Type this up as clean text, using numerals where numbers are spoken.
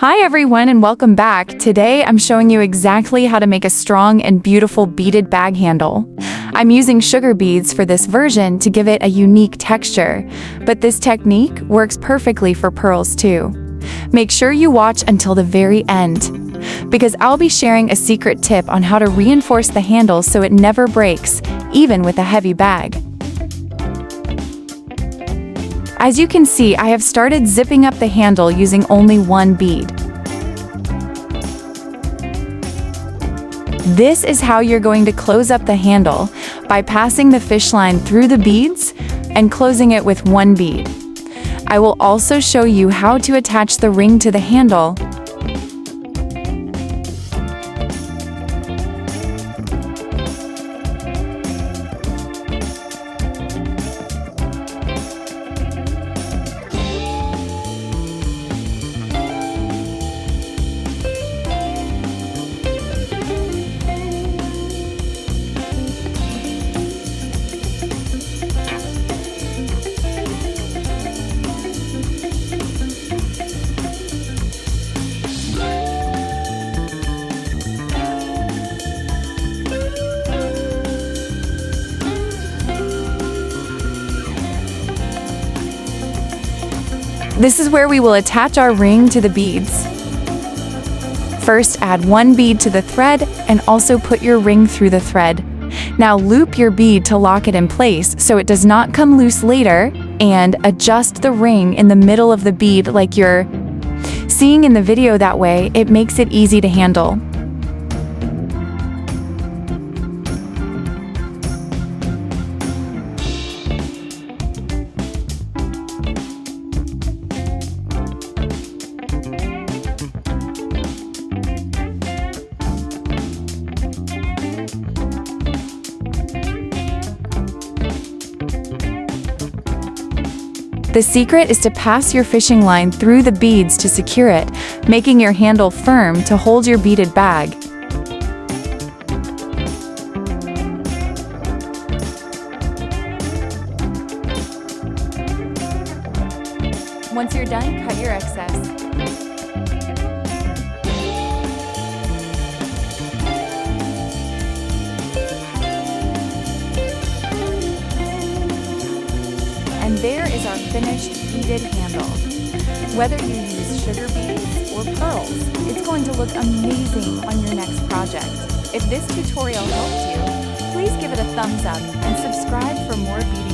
Hi everyone and welcome back. Today I'm showing you exactly how to make a strong and beautiful beaded bag handle. I'm using sugar beads for this version to give it a unique texture, but this technique works perfectly for pearls too. Make sure you watch until the very end, because I'll be sharing a secret tip on how to reinforce the handle so it never breaks, even with a heavy bag. As you can see, I have started zipping up the handle using only one bead. This is how you're going to close up the handle, by passing the fish line through the beads and closing it with one bead. I will also show you how to attach the ring to the handle. This is where we will attach our ring to the beads. First, add one bead to the thread and also put your ring through the thread. Now loop your bead to lock it in place so it does not come loose later, and adjust the ring in the middle of the bead like you're seeing in the video. That way, it makes it easy to handle. The secret is to pass your fishing line through the beads to secure it, making your handle firm to hold your beaded bag. Once you're done, cut your excess. And there is our finished beaded handle. Whether you use sugar beads or pearls, it's going to look amazing on your next project. If this tutorial helped you, please give it a thumbs up and subscribe for more beading